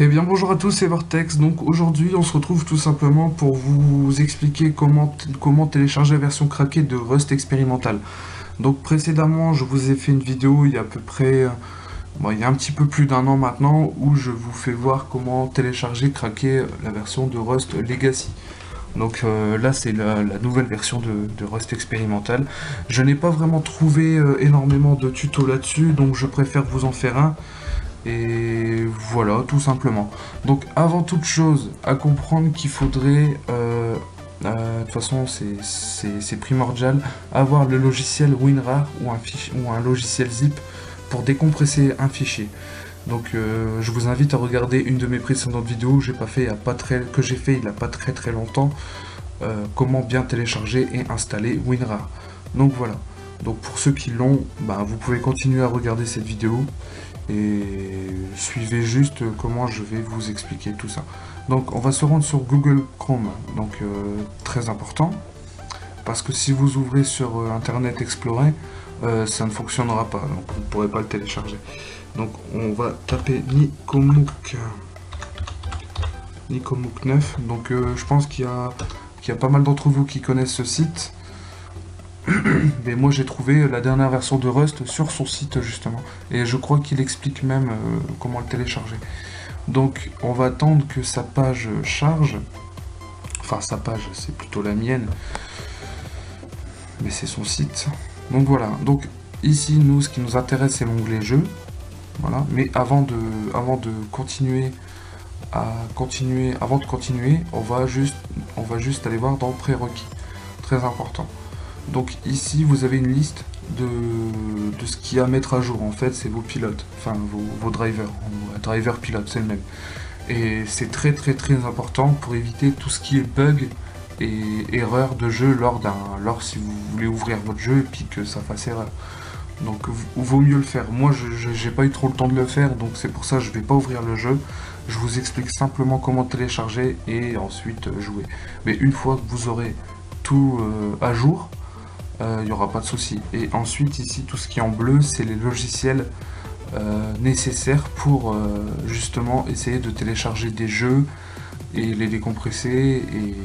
Eh bien bonjour à tous, c'est Vortex. Donc aujourd'hui on se retrouve tout simplement pour vous expliquer comment télécharger la version craquée de Rust expérimental. Donc précédemment je vous ai fait une vidéo il y a à peu près, il y a un petit peu plus d'un an maintenant, où je vous fais voir comment télécharger, craquer la version de Rust Legacy. Donc là c'est la nouvelle version de Rust expérimental. Je n'ai pas vraiment trouvé énormément de tutos là-dessus, donc je préfère vous en faire un. Et voilà, tout simplement. Donc avant toute chose, à comprendre qu'il faudrait, de toute façon c'est primordial, avoir le logiciel WinRAR ou un logiciel zip pour décompresser un fichier. Donc je vous invite à regarder une de mes précédentes vidéos que j'ai fait il n'y a pas très longtemps, comment bien télécharger et installer WinRAR. Donc voilà. Donc pour ceux qui l'ont, vous pouvez continuer à regarder cette vidéo et suivez juste comment je vais vous expliquer tout ça. Donc on va se rendre sur Google Chrome, donc très important, parce que si vous ouvrez sur Internet Explorer, ça ne fonctionnera pas, donc vous ne pourrez pas le télécharger. Donc on va taper Nicomouc 9, donc je pense qu'il y a pas mal d'entre vous qui connaissent ce site. Mais moi j'ai trouvé la dernière version de Rust sur son site justement, et je crois qu'il explique même comment le télécharger. Donc on va attendre que sa page charge, enfin sa page c'est plutôt la mienne, mais c'est son site. Donc voilà, donc ici nous ce qui nous intéresse c'est l'onglet jeu, voilà. Mais avant de continuer, on va juste aller voir dans prérequis, très important. Donc ici vous avez une liste de ce qu'il y a à mettre à jour. En fait c'est vos pilotes, enfin vos drivers, driver pilote c'est le même. Et c'est très important pour éviter tout ce qui est bug et erreur de jeu si vous voulez ouvrir votre jeu et puis que ça fasse erreur. Donc vaut mieux le faire. Moi j'ai pas eu trop le temps de le faire, donc c'est pour ça que je vais pas ouvrir le jeu. Je vous explique simplement comment télécharger et ensuite jouer. Mais une fois que vous aurez tout à jour, il n'y aura pas de souci. Et ensuite ici tout ce qui est en bleu c'est les logiciels nécessaires pour justement essayer de télécharger des jeux et les décompresser et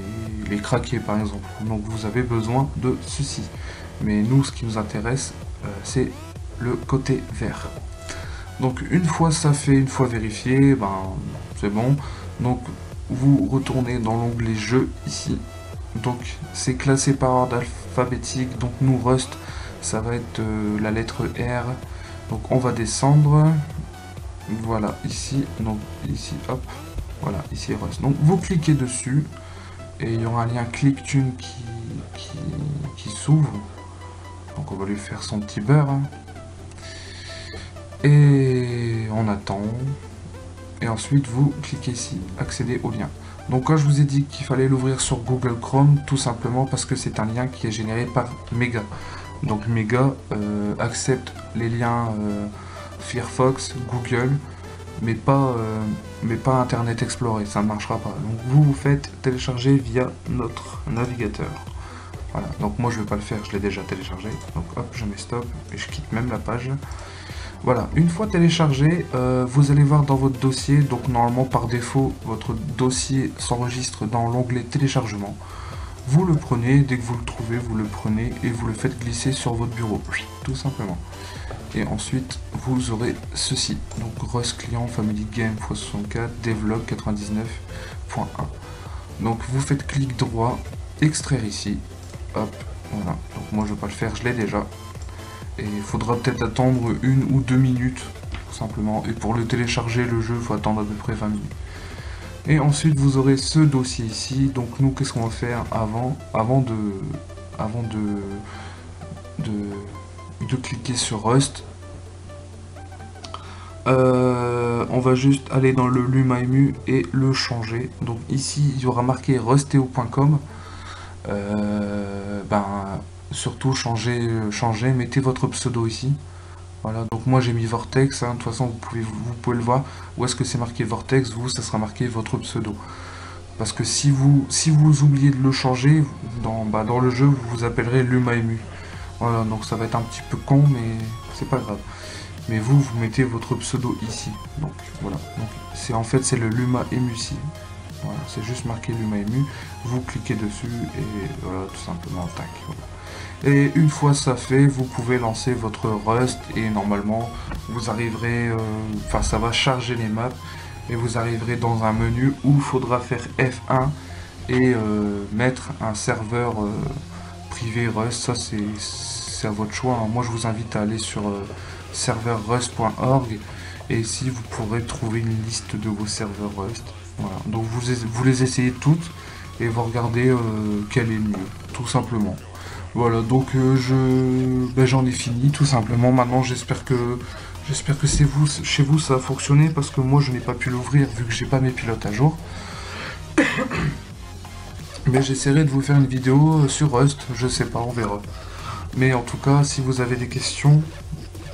les craquer par exemple. Donc vous avez besoin de ceci. Mais nous ce qui nous intéresse c'est le côté vert. Donc une fois ça fait, une fois vérifié, c'est bon. Donc vous retournez dans l'onglet jeu ici. Donc c'est classé par ordre alphabétique, donc nous Rust ça va être la lettre R, donc on va descendre, voilà ici, donc ici hop, voilà ici Rust, donc vous cliquez dessus et il y aura un lien ClickTune qui s'ouvre, donc on va lui faire son petit beurre et on attend et ensuite vous cliquez ici, accéder au lien. Donc quand je vous ai dit qu'il fallait l'ouvrir sur Google Chrome, tout simplement parce que c'est un lien qui est généré par Mega. Donc Mega accepte les liens Firefox, Google, mais pas Internet Explorer, ça ne marchera pas. Donc vous faites télécharger via notre navigateur. Voilà, donc moi je ne vais pas le faire, je l'ai déjà téléchargé. Donc hop, je mets stop et je quitte même la page. Voilà, une fois téléchargé, vous allez voir dans votre dossier, donc normalement par défaut, votre dossier s'enregistre dans l'onglet téléchargement. Vous le prenez, dès que vous le trouvez, vous le prenez et vous le faites glisser sur votre bureau, tout simplement. Et ensuite, vous aurez ceci, donc Rust Client Family Game x64 Devlog 99.1. Donc vous faites clic droit, extraire ici, hop, voilà. Donc moi je ne vais pas le faire, je l'ai déjà. Et il faudra peut-être attendre 1 ou 2 minutes, tout simplement. Et pour le télécharger, le jeu, il faut attendre à peu près 20 minutes. Et ensuite, vous aurez ce dossier ici. Donc nous, qu'est-ce qu'on va faire avant de cliquer sur Rust, on va juste aller dans le LumaEmu et le changer. Donc ici, il y aura marqué rusteo.com. Surtout changez, mettez votre pseudo ici. Voilà, donc moi j'ai mis Vortex, de toute façon vous pouvez le voir. Où est-ce que c'est marqué Vortex, vous ça sera marqué votre pseudo. Parce que si vous oubliez de le changer, dans le jeu, vous vous appellerez LumaEmu. Voilà, donc ça va être un petit peu con, mais c'est pas grave. Mais vous mettez votre pseudo ici. Donc voilà. Donc c'est le LumaEmu ici. Voilà, c'est juste marqué LumaEmu. Vous cliquez dessus et voilà, tout simplement, tac. Voilà. Et une fois ça fait, vous pouvez lancer votre Rust et normalement vous arriverez, enfin ça va charger les maps et vous arriverez dans un menu où il faudra faire F1 et mettre un serveur privé Rust. Ça c'est à votre choix, hein. Moi je vous invite à aller sur serveurrust.org et ici vous pourrez trouver une liste de vos serveurs Rust. Voilà. Donc vous les essayez toutes et vous regardez quel est le mieux, tout simplement. Voilà, donc j'en ai fini tout simplement. Maintenant j'espère que chez vous ça a fonctionné parce que moi je n'ai pas pu l'ouvrir vu que j'ai pas mes pilotes à jour. Mais j'essaierai de vous faire une vidéo sur Rust, je sais pas, on verra. Mais en tout cas, si vous avez des questions,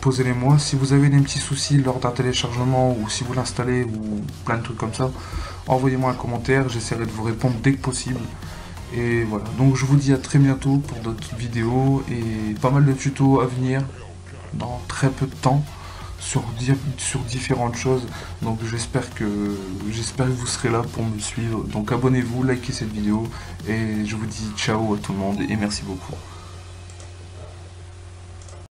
posez-les-moi. Si vous avez des petits soucis lors d'un téléchargement ou si vous l'installez ou plein de trucs comme ça, envoyez-moi un commentaire, j'essaierai de vous répondre dès que possible. Et voilà, donc je vous dis à très bientôt pour d'autres vidéos et pas mal de tutos à venir dans très peu de temps sur différentes choses. Donc j'espère que vous serez là pour me suivre. Donc abonnez-vous, likez cette vidéo et je vous dis ciao à tout le monde et merci beaucoup.